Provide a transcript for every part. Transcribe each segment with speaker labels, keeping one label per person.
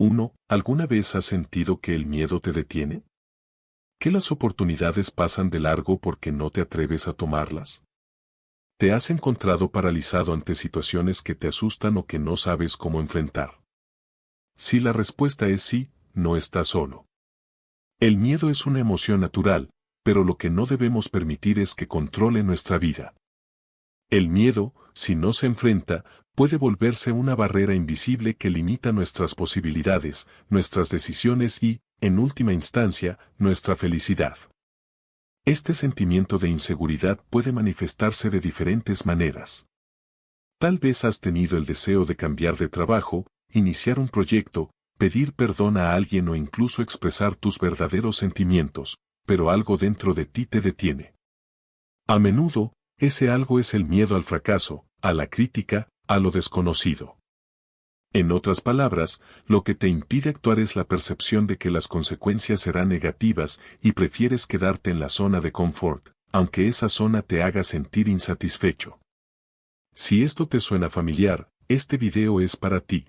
Speaker 1: 1. ¿Alguna vez has sentido que el miedo te detiene? ¿Que las oportunidades pasan de largo porque no te atreves a tomarlas? ¿Te has encontrado paralizado ante situaciones que te asustan o que no sabes cómo enfrentar? Si la respuesta es sí, no estás solo. El miedo es una emoción natural, pero lo que no debemos permitir es que controle nuestra vida. El miedo, si no se enfrenta, puede volverse una barrera invisible que limita nuestras posibilidades, nuestras decisiones y, en última instancia, nuestra felicidad. Este sentimiento de inseguridad puede manifestarse de diferentes maneras. Tal vez has tenido el deseo de cambiar de trabajo, iniciar un proyecto, pedir perdón a alguien o incluso expresar tus verdaderos sentimientos, pero algo dentro de ti te detiene. A menudo, ese algo es el miedo al fracaso, a la crítica, a lo desconocido. En otras palabras, lo que te impide actuar es la percepción de que las consecuencias serán negativas y prefieres quedarte en la zona de confort, aunque esa zona te haga sentir insatisfecho. Si esto te suena familiar, este video es para ti.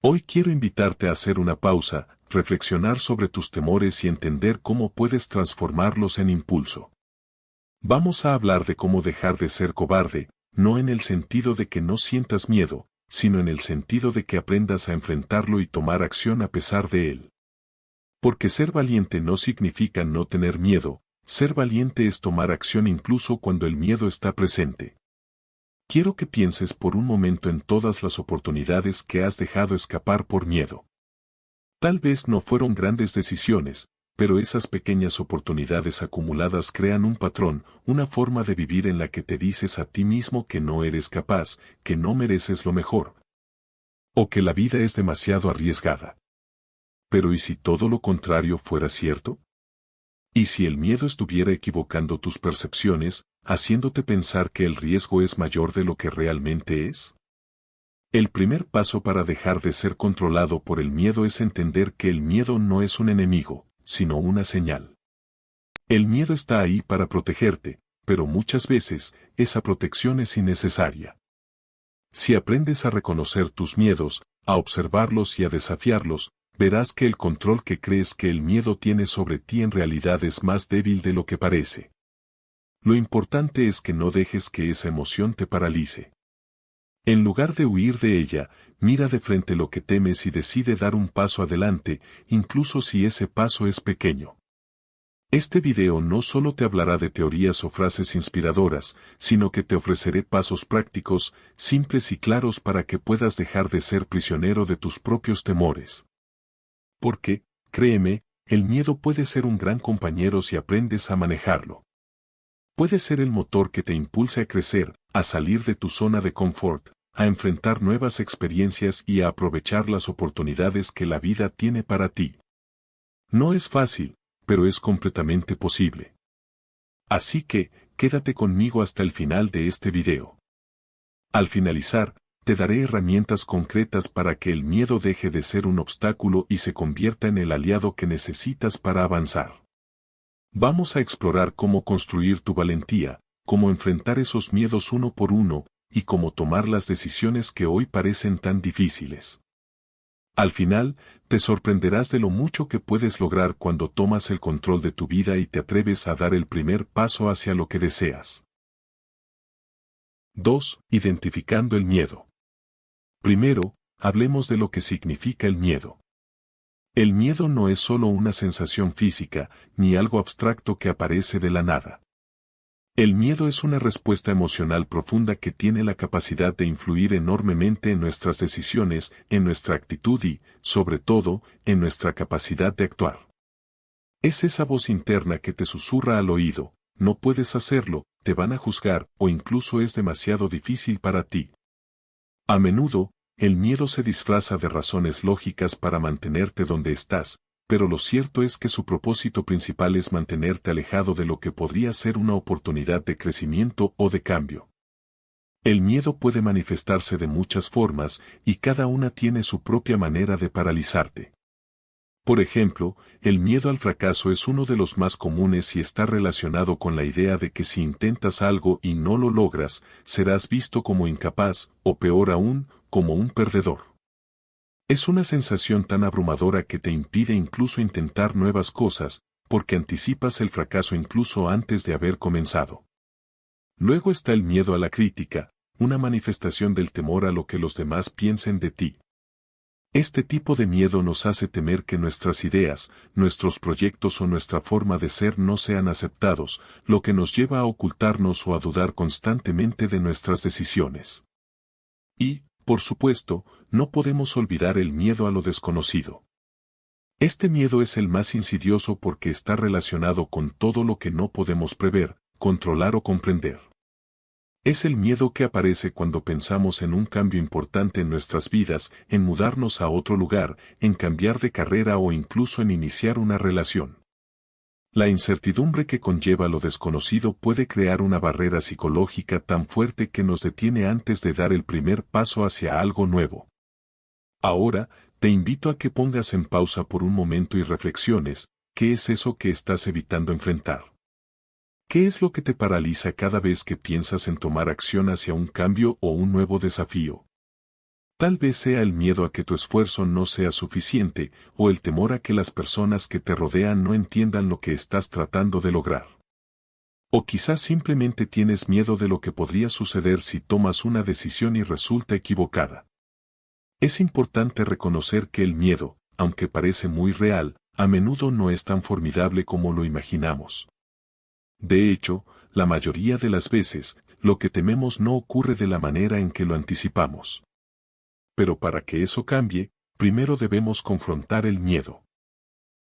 Speaker 1: Hoy quiero invitarte a hacer una pausa, reflexionar sobre tus temores y entender cómo puedes transformarlos en impulso. Vamos a hablar de cómo dejar de ser cobarde, no en el sentido de que no sientas miedo, sino en el sentido de que aprendas a enfrentarlo y tomar acción a pesar de él. Porque ser valiente no significa no tener miedo, ser valiente es tomar acción incluso cuando el miedo está presente. Quiero que pienses por un momento en todas las oportunidades que has dejado escapar por miedo. Tal vez no fueron grandes decisiones, pero esas pequeñas oportunidades acumuladas crean un patrón, una forma de vivir en la que te dices a ti mismo que no eres capaz, que no mereces lo mejor, o que la vida es demasiado arriesgada. Pero ¿y si todo lo contrario fuera cierto? ¿Y si el miedo estuviera equivocando tus percepciones, haciéndote pensar que el riesgo es mayor de lo que realmente es? El primer paso para dejar de ser controlado por el miedo es entender que el miedo no es un enemigo, sino una señal. El miedo está ahí para protegerte, pero muchas veces, esa protección es innecesaria. Si aprendes a reconocer tus miedos, a observarlos y a desafiarlos, verás que el control que crees que el miedo tiene sobre ti en realidad es más débil de lo que parece. Lo importante es que no dejes que esa emoción te paralice. En lugar de huir de ella, mira de frente lo que temes y decide dar un paso adelante, incluso si ese paso es pequeño. Este video no solo te hablará de teorías o frases inspiradoras, sino que te ofreceré pasos prácticos, simples y claros para que puedas dejar de ser prisionero de tus propios temores. Porque, créeme, el miedo puede ser un gran compañero si aprendes a manejarlo. Puede ser el motor que te impulse a crecer, a salir de tu zona de confort, a enfrentar nuevas experiencias y a aprovechar las oportunidades que la vida tiene para ti. No es fácil, pero es completamente posible. Así que, quédate conmigo hasta el final de este video. Al finalizar, te daré herramientas concretas para que el miedo deje de ser un obstáculo y se convierta en el aliado que necesitas para avanzar. Vamos a explorar cómo construir tu valentía, cómo enfrentar esos miedos uno por uno, y cómo tomar las decisiones que hoy parecen tan difíciles. Al final, te sorprenderás de lo mucho que puedes lograr cuando tomas el control de tu vida y te atreves a dar el primer paso hacia lo que deseas. 2. Identificando el miedo. Primero, hablemos de lo que significa el miedo. El miedo no es solo una sensación física, ni algo abstracto que aparece de la nada. El miedo es una respuesta emocional profunda que tiene la capacidad de influir enormemente en nuestras decisiones, en nuestra actitud y, sobre todo, en nuestra capacidad de actuar. Es esa voz interna que te susurra al oído, no puedes hacerlo, te van a juzgar o incluso es demasiado difícil para ti. A menudo, el miedo se disfraza de razones lógicas para mantenerte donde estás, pero lo cierto es que su propósito principal es mantenerte alejado de lo que podría ser una oportunidad de crecimiento o de cambio. El miedo puede manifestarse de muchas formas y cada una tiene su propia manera de paralizarte. Por ejemplo, el miedo al fracaso es uno de los más comunes y está relacionado con la idea de que si intentas algo y no lo logras, serás visto como incapaz, o peor aún, como un perdedor. Es una sensación tan abrumadora que te impide incluso intentar nuevas cosas, porque anticipas el fracaso incluso antes de haber comenzado. Luego está el miedo a la crítica, una manifestación del temor a lo que los demás piensen de ti. Este tipo de miedo nos hace temer que nuestras ideas, nuestros proyectos o nuestra forma de ser no sean aceptados, lo que nos lleva a ocultarnos o a dudar constantemente de nuestras decisiones. Y, por supuesto, no podemos olvidar el miedo a lo desconocido. Este miedo es el más insidioso porque está relacionado con todo lo que no podemos prever, controlar o comprender. Es el miedo que aparece cuando pensamos en un cambio importante en nuestras vidas, en mudarnos a otro lugar, en cambiar de carrera o incluso en iniciar una relación. La incertidumbre que conlleva lo desconocido puede crear una barrera psicológica tan fuerte que nos detiene antes de dar el primer paso hacia algo nuevo. Ahora, te invito a que pongas en pausa por un momento y reflexiones, ¿qué es eso que estás evitando enfrentar? ¿Qué es lo que te paraliza cada vez que piensas en tomar acción hacia un cambio o un nuevo desafío? Tal vez sea el miedo a que tu esfuerzo no sea suficiente, o el temor a que las personas que te rodean no entiendan lo que estás tratando de lograr. O quizás simplemente tienes miedo de lo que podría suceder si tomas una decisión y resulta equivocada. Es importante reconocer que el miedo, aunque parece muy real, a menudo no es tan formidable como lo imaginamos. De hecho, la mayoría de las veces, lo que tememos no ocurre de la manera en que lo anticipamos. Pero para que eso cambie, primero debemos confrontar el miedo.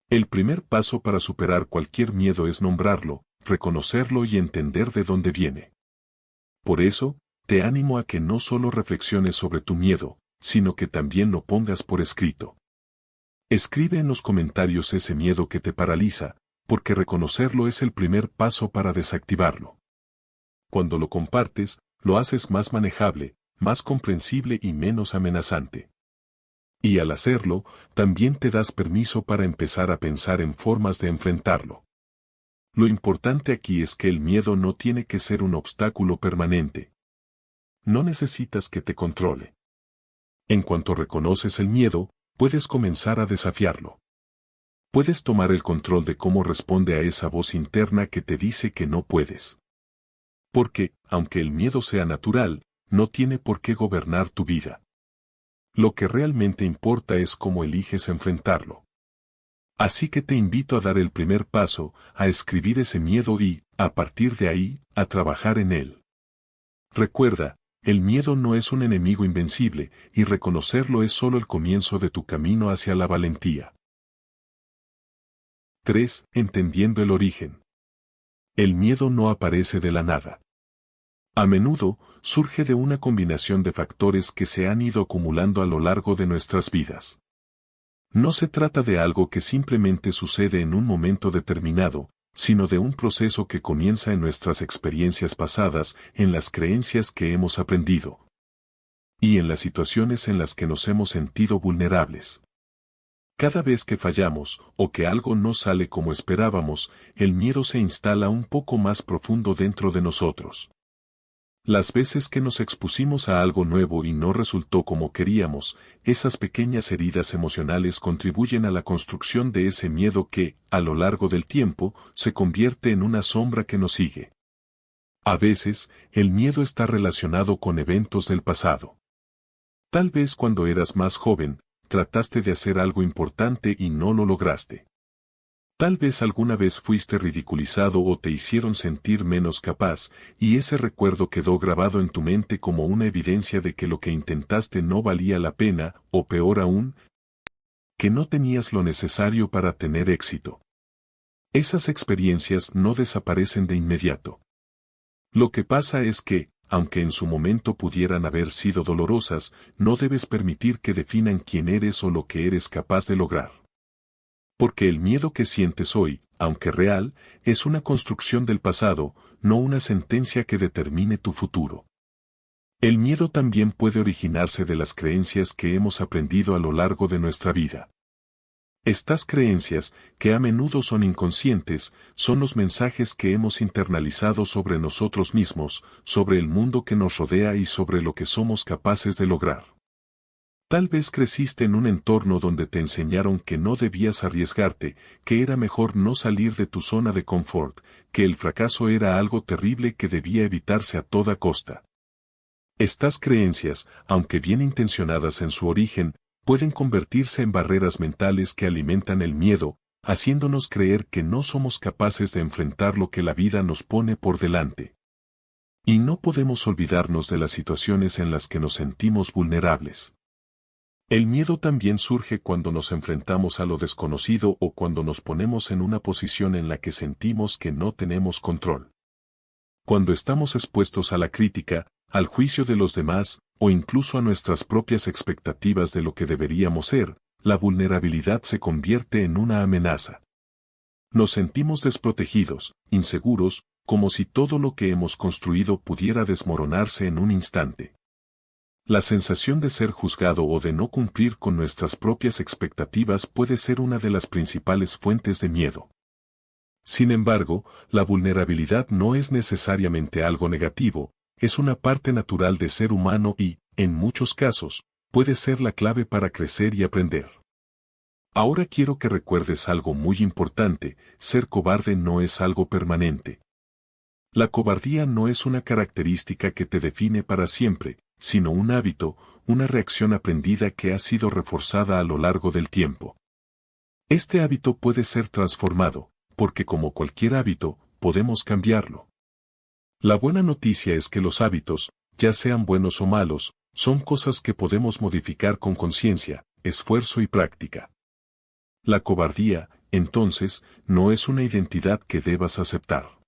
Speaker 1: El primer paso para superar cualquier miedo es nombrarlo, reconocerlo y entender de dónde viene. Por eso, te animo a que no solo reflexiones sobre tu miedo, sino que también lo pongas por escrito. Escribe en los comentarios ese miedo que te paraliza, porque reconocerlo es el primer paso para desactivarlo. Cuando lo compartes, lo haces más manejable, más comprensible y menos amenazante. Y al hacerlo, también te das permiso para empezar a pensar en formas de enfrentarlo. Lo importante aquí es que el miedo no tiene que ser un obstáculo permanente. No necesitas que te controle. En cuanto reconoces el miedo, puedes comenzar a desafiarlo. Puedes tomar el control de cómo responde a esa voz interna que te dice que no puedes. Porque, aunque el miedo sea natural, no tiene por qué gobernar tu vida. Lo que realmente importa es cómo eliges enfrentarlo. Así que te invito a dar el primer paso, a escribir ese miedo y, a partir de ahí, a trabajar en él. Recuerda, el miedo no es un enemigo invencible, y reconocerlo es solo el comienzo de tu camino hacia la valentía. 3. Entendiendo el origen. El miedo no aparece de la nada. A menudo, surge de una combinación de factores que se han ido acumulando a lo largo de nuestras vidas. No se trata de algo que simplemente sucede en un momento determinado, sino de un proceso que comienza en nuestras experiencias pasadas, en las creencias que hemos aprendido, y en las situaciones en las que nos hemos sentido vulnerables. Cada vez que fallamos, o que algo no sale como esperábamos, el miedo se instala un poco más profundo dentro de nosotros. Las veces que nos expusimos a algo nuevo y no resultó como queríamos, esas pequeñas heridas emocionales contribuyen a la construcción de ese miedo que, a lo largo del tiempo, se convierte en una sombra que nos sigue. A veces, el miedo está relacionado con eventos del pasado. Tal vez cuando eras más joven, trataste de hacer algo importante y no lo lograste. Tal vez alguna vez fuiste ridiculizado o te hicieron sentir menos capaz, y ese recuerdo quedó grabado en tu mente como una evidencia de que lo que intentaste no valía la pena, o peor aún, que no tenías lo necesario para tener éxito. Esas experiencias no desaparecen de inmediato. Lo que pasa es que, aunque en su momento pudieran haber sido dolorosas, no debes permitir que definan quién eres o lo que eres capaz de lograr. Porque el miedo que sientes hoy, aunque real, es una construcción del pasado, no una sentencia que determine tu futuro. El miedo también puede originarse de las creencias que hemos aprendido a lo largo de nuestra vida. Estas creencias, que a menudo son inconscientes, son los mensajes que hemos internalizado sobre nosotros mismos, sobre el mundo que nos rodea y sobre lo que somos capaces de lograr. Tal vez creciste en un entorno donde te enseñaron que no debías arriesgarte, que era mejor no salir de tu zona de confort, que el fracaso era algo terrible que debía evitarse a toda costa. Estas creencias, aunque bien intencionadas en su origen, pueden convertirse en barreras mentales que alimentan el miedo, haciéndonos creer que no somos capaces de enfrentar lo que la vida nos pone por delante. Y no podemos olvidarnos de las situaciones en las que nos sentimos vulnerables. El miedo también surge cuando nos enfrentamos a lo desconocido o cuando nos ponemos en una posición en la que sentimos que no tenemos control. Cuando estamos expuestos a la crítica, al juicio de los demás, o incluso a nuestras propias expectativas de lo que deberíamos ser, la vulnerabilidad se convierte en una amenaza. Nos sentimos desprotegidos, inseguros, como si todo lo que hemos construido pudiera desmoronarse en un instante. La sensación de ser juzgado o de no cumplir con nuestras propias expectativas puede ser una de las principales fuentes de miedo. Sin embargo, la vulnerabilidad no es necesariamente algo negativo, es una parte natural de ser humano y, en muchos casos, puede ser la clave para crecer y aprender. Ahora quiero que recuerdes algo muy importante: ser cobarde no es algo permanente. La cobardía no es una característica que te define para siempre, sino un hábito, una reacción aprendida que ha sido reforzada a lo largo del tiempo. Este hábito puede ser transformado, porque como cualquier hábito, podemos cambiarlo. La buena noticia es que los hábitos, ya sean buenos o malos, son cosas que podemos modificar con conciencia, esfuerzo y práctica. La cobardía, entonces, no es una identidad que debas aceptar.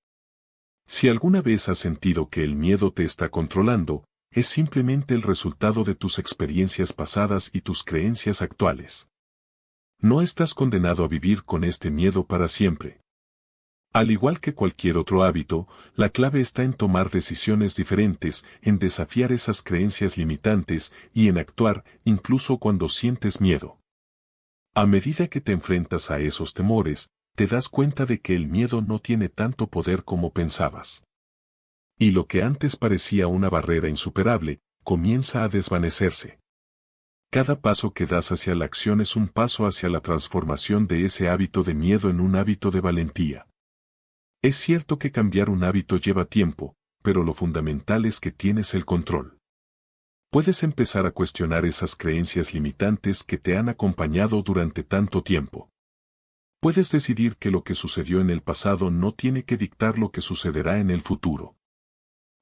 Speaker 1: Si alguna vez has sentido que el miedo te está controlando, es simplemente el resultado de tus experiencias pasadas y tus creencias actuales. No estás condenado a vivir con este miedo para siempre. Al igual que cualquier otro hábito, la clave está en tomar decisiones diferentes, en desafiar esas creencias limitantes y en actuar incluso cuando sientes miedo. A medida que te enfrentas a esos temores, te das cuenta de que el miedo no tiene tanto poder como pensabas. Y lo que antes parecía una barrera insuperable, comienza a desvanecerse. Cada paso que das hacia la acción es un paso hacia la transformación de ese hábito de miedo en un hábito de valentía. Es cierto que cambiar un hábito lleva tiempo, pero lo fundamental es que tienes el control. Puedes empezar a cuestionar esas creencias limitantes que te han acompañado durante tanto tiempo. Puedes decidir que lo que sucedió en el pasado no tiene que dictar lo que sucederá en el futuro.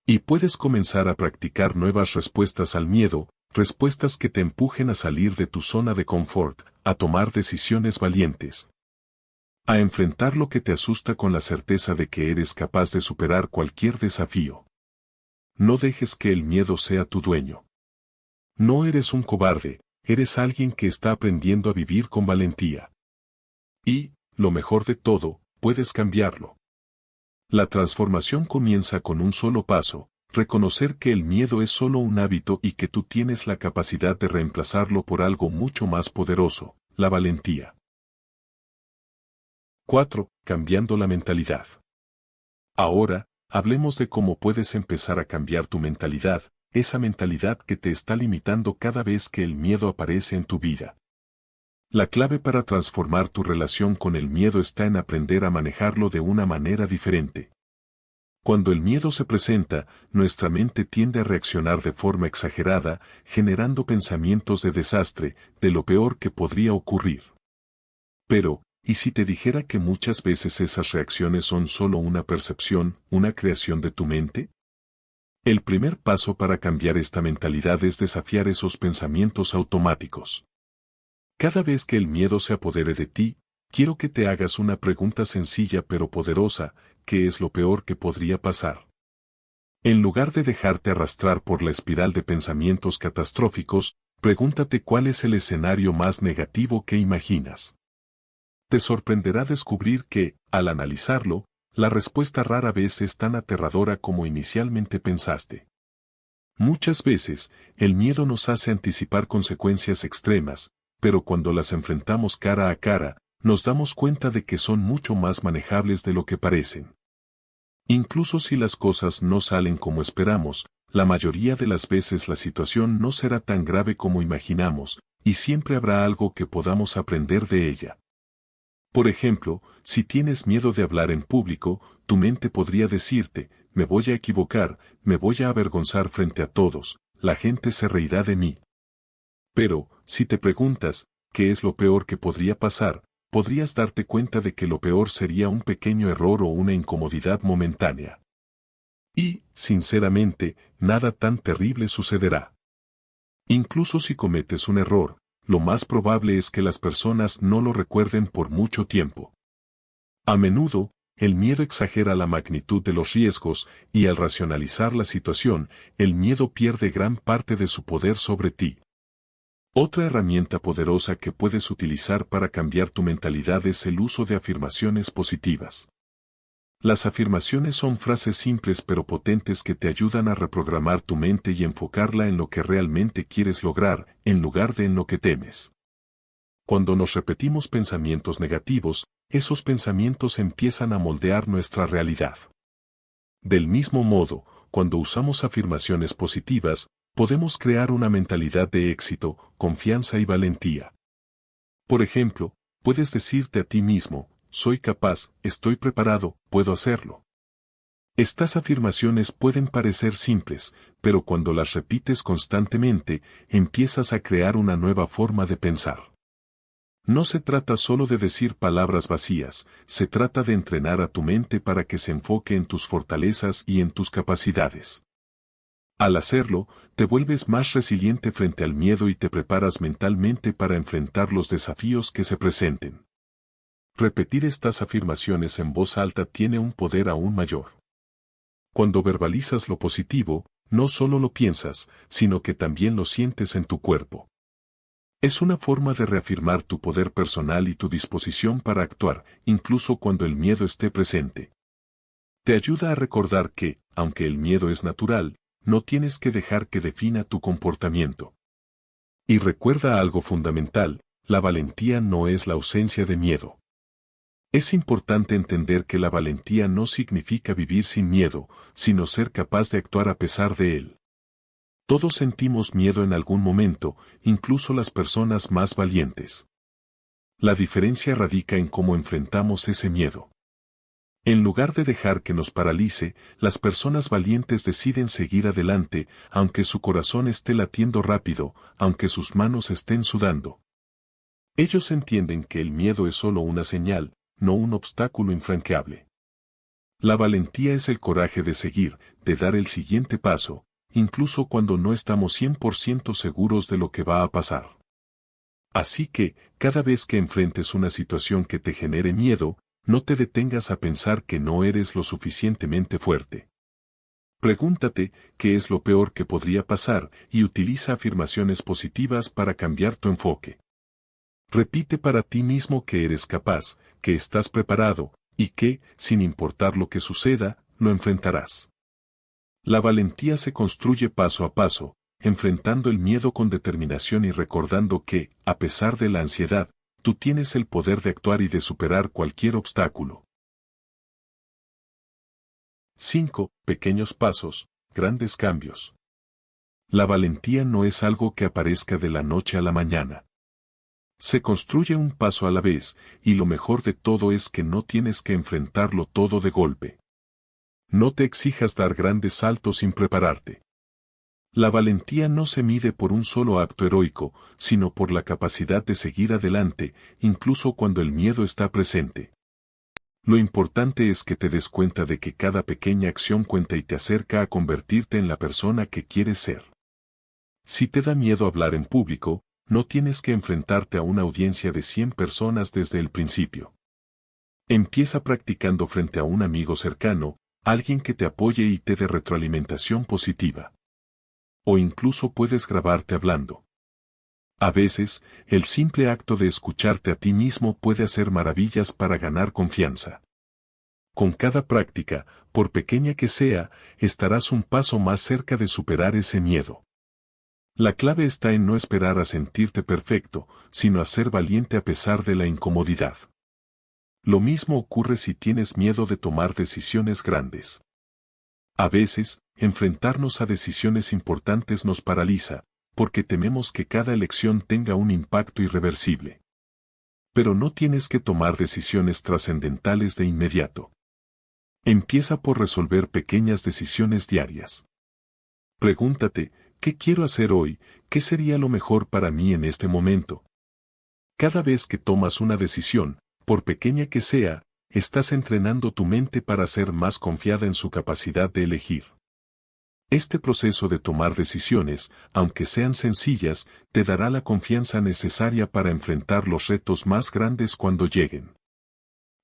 Speaker 1: Y puedes comenzar a practicar nuevas respuestas al miedo, respuestas que te empujen a salir de tu zona de confort, a tomar decisiones valientes. A enfrentar lo que te asusta con la certeza de que eres capaz de superar cualquier desafío. No dejes que el miedo sea tu dueño. No eres un cobarde, eres alguien que está aprendiendo a vivir con valentía. Y, lo mejor de todo, puedes cambiarlo. La transformación comienza con un solo paso: reconocer que el miedo es solo un hábito y que tú tienes la capacidad de reemplazarlo por algo mucho más poderoso, la valentía. 4. Cambiando la mentalidad. Ahora, hablemos de cómo puedes empezar a cambiar tu mentalidad, esa mentalidad que te está limitando cada vez que el miedo aparece en tu vida. La clave para transformar tu relación con el miedo está en aprender a manejarlo de una manera diferente. Cuando el miedo se presenta, nuestra mente tiende a reaccionar de forma exagerada, generando pensamientos de desastre, de lo peor que podría ocurrir. Pero, ¿y si te dijera que muchas veces esas reacciones son solo una percepción, una creación de tu mente? El primer paso para cambiar esta mentalidad es desafiar esos pensamientos automáticos. Cada vez que el miedo se apodere de ti, quiero que te hagas una pregunta sencilla pero poderosa: ¿qué es lo peor que podría pasar? En lugar de dejarte arrastrar por la espiral de pensamientos catastróficos, pregúntate cuál es el escenario más negativo que imaginas. Te sorprenderá descubrir que, al analizarlo, la respuesta rara vez es tan aterradora como inicialmente pensaste. Muchas veces, el miedo nos hace anticipar consecuencias extremas, pero cuando las enfrentamos cara a cara, nos damos cuenta de que son mucho más manejables de lo que parecen. Incluso si las cosas no salen como esperamos, la mayoría de las veces la situación no será tan grave como imaginamos, y siempre habrá algo que podamos aprender de ella. Por ejemplo, si tienes miedo de hablar en público, tu mente podría decirte, me voy a equivocar, me voy a avergonzar frente a todos, la gente se reirá de mí. Pero, si te preguntas, ¿qué es lo peor que podría pasar?, podrías darte cuenta de que lo peor sería un pequeño error o una incomodidad momentánea. Y, sinceramente, nada tan terrible sucederá. Incluso si cometes un error, lo más probable es que las personas no lo recuerden por mucho tiempo. A menudo, el miedo exagera la magnitud de los riesgos, y al racionalizar la situación, el miedo pierde gran parte de su poder sobre ti. Otra herramienta poderosa que puedes utilizar para cambiar tu mentalidad es el uso de afirmaciones positivas. Las afirmaciones son frases simples pero potentes que te ayudan a reprogramar tu mente y enfocarla en lo que realmente quieres lograr, en lugar de en lo que temes. Cuando nos repetimos pensamientos negativos, esos pensamientos empiezan a moldear nuestra realidad. Del mismo modo, cuando usamos afirmaciones positivas, podemos crear una mentalidad de éxito, confianza y valentía. Por ejemplo, puedes decirte a ti mismo, soy capaz, estoy preparado, puedo hacerlo. Estas afirmaciones pueden parecer simples, pero cuando las repites constantemente, empiezas a crear una nueva forma de pensar. No se trata solo de decir palabras vacías, se trata de entrenar a tu mente para que se enfoque en tus fortalezas y en tus capacidades. Al hacerlo, te vuelves más resiliente frente al miedo y te preparas mentalmente para enfrentar los desafíos que se presenten. Repetir estas afirmaciones en voz alta tiene un poder aún mayor. Cuando verbalizas lo positivo, no solo lo piensas, sino que también lo sientes en tu cuerpo. Es una forma de reafirmar tu poder personal y tu disposición para actuar, incluso cuando el miedo esté presente. Te ayuda a recordar que, aunque el miedo es natural, no tienes que dejar que defina tu comportamiento. Y recuerda algo fundamental, la valentía no es la ausencia de miedo. Es importante entender que la valentía no significa vivir sin miedo, sino ser capaz de actuar a pesar de él. Todos sentimos miedo en algún momento, incluso las personas más valientes. La diferencia radica en cómo enfrentamos ese miedo. En lugar de dejar que nos paralice, las personas valientes deciden seguir adelante, aunque su corazón esté latiendo rápido, aunque sus manos estén sudando. Ellos entienden que el miedo es solo una señal, no un obstáculo infranqueable. La valentía es el coraje de seguir, de dar el siguiente paso, incluso cuando no estamos 100% seguros de lo que va a pasar. Así que, cada vez que enfrentes una situación que te genere miedo, no te detengas a pensar que no eres lo suficientemente fuerte. Pregúntate, ¿qué es lo peor que podría pasar? Y utiliza afirmaciones positivas para cambiar tu enfoque. Repite para ti mismo que eres capaz, que estás preparado, y que, sin importar lo que suceda, lo enfrentarás. La valentía se construye paso a paso, enfrentando el miedo con determinación y recordando que, a pesar de la ansiedad, tú tienes el poder de actuar y de superar cualquier obstáculo. 5. Pequeños pasos, grandes cambios. La valentía no es algo que aparezca de la noche a la mañana. Se construye un paso a la vez, y lo mejor de todo es que no tienes que enfrentarlo todo de golpe. No te exijas dar grandes saltos sin prepararte. La valentía no se mide por un solo acto heroico, sino por la capacidad de seguir adelante, incluso cuando el miedo está presente. Lo importante es que te des cuenta de que cada pequeña acción cuenta y te acerca a convertirte en la persona que quieres ser. Si te da miedo hablar en público, no tienes que enfrentarte a una audiencia de 100 personas desde el principio. Empieza practicando frente a un amigo cercano, alguien que te apoye y te dé retroalimentación positiva. O incluso puedes grabarte hablando. A veces, el simple acto de escucharte a ti mismo puede hacer maravillas para ganar confianza. Con cada práctica, por pequeña que sea, estarás un paso más cerca de superar ese miedo. La clave está en no esperar a sentirte perfecto, sino a ser valiente a pesar de la incomodidad. Lo mismo ocurre si tienes miedo de tomar decisiones grandes. A veces, enfrentarnos a decisiones importantes nos paraliza, porque tememos que cada elección tenga un impacto irreversible. Pero no tienes que tomar decisiones trascendentales de inmediato. Empieza por resolver pequeñas decisiones diarias. Pregúntate, ¿qué quiero hacer hoy? ¿Qué sería lo mejor para mí en este momento? Cada vez que tomas una decisión, por pequeña que sea, estás entrenando tu mente para ser más confiada en su capacidad de elegir. Este proceso de tomar decisiones, aunque sean sencillas, te dará la confianza necesaria para enfrentar los retos más grandes cuando lleguen.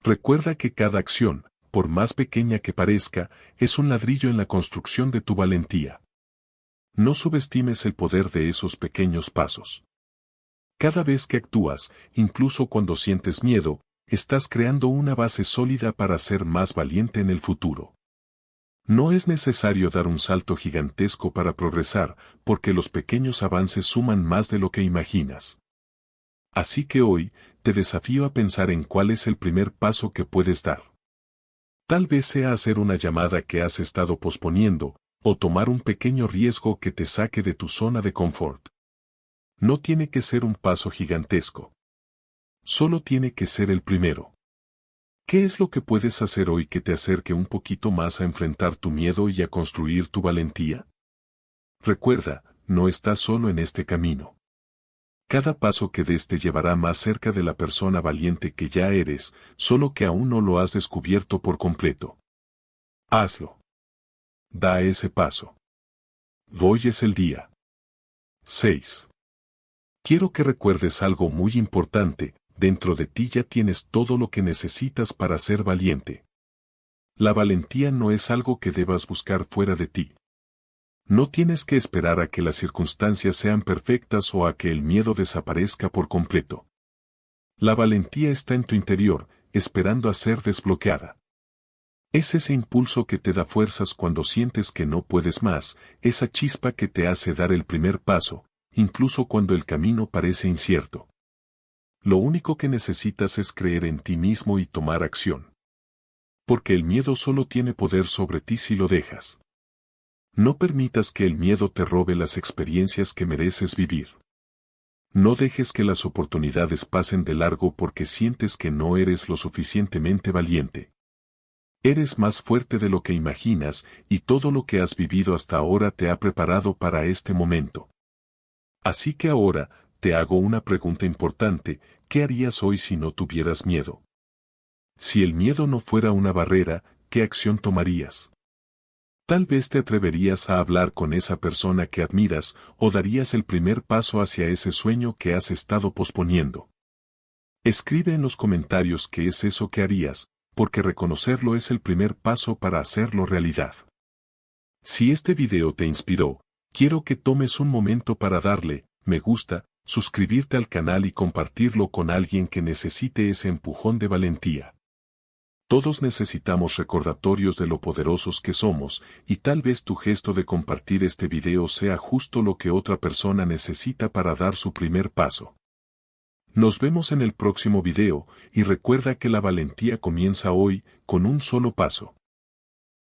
Speaker 1: Recuerda que cada acción, por más pequeña que parezca, es un ladrillo en la construcción de tu valentía. No subestimes el poder de esos pequeños pasos. Cada vez que actúas, incluso cuando sientes miedo, estás creando una base sólida para ser más valiente en el futuro. No es necesario dar un salto gigantesco para progresar, porque los pequeños avances suman más de lo que imaginas. Así que hoy, te desafío a pensar en cuál es el primer paso que puedes dar. Tal vez sea hacer una llamada que has estado posponiendo, o tomar un pequeño riesgo que te saque de tu zona de confort. No tiene que ser un paso gigantesco. Solo tiene que ser el primero. ¿Qué es lo que puedes hacer hoy que te acerque un poquito más a enfrentar tu miedo y a construir tu valentía? Recuerda, no estás solo en este camino. Cada paso que des te llevará más cerca de la persona valiente que ya eres, solo que aún no lo has descubierto por completo. Hazlo. Da ese paso. Hoy es el día. 6. Quiero que recuerdes algo muy importante. Dentro de ti ya tienes todo lo que necesitas para ser valiente. La valentía no es algo que debas buscar fuera de ti. No tienes que esperar a que las circunstancias sean perfectas o a que el miedo desaparezca por completo. La valentía está en tu interior, esperando a ser desbloqueada. Es ese impulso que te da fuerzas cuando sientes que no puedes más, esa chispa que te hace dar el primer paso, incluso cuando el camino parece incierto. Lo único que necesitas es creer en ti mismo y tomar acción. Porque el miedo solo tiene poder sobre ti si lo dejas. No permitas que el miedo te robe las experiencias que mereces vivir. No dejes que las oportunidades pasen de largo porque sientes que no eres lo suficientemente valiente. Eres más fuerte de lo que imaginas y todo lo que has vivido hasta ahora te ha preparado para este momento. Así que ahora, te hago una pregunta importante, ¿qué harías hoy si no tuvieras miedo? Si el miedo no fuera una barrera, ¿qué acción tomarías? Tal vez te atreverías a hablar con esa persona que admiras o darías el primer paso hacia ese sueño que has estado posponiendo. Escribe en los comentarios qué es eso que harías, porque reconocerlo es el primer paso para hacerlo realidad. Si este video te inspiró, quiero que tomes un momento para darle me gusta, suscribirte al canal y compartirlo con alguien que necesite ese empujón de valentía. Todos necesitamos recordatorios de lo poderosos que somos, y tal vez tu gesto de compartir este video sea justo lo que otra persona necesita para dar su primer paso. Nos vemos en el próximo video, y recuerda que la valentía comienza hoy, con un solo paso.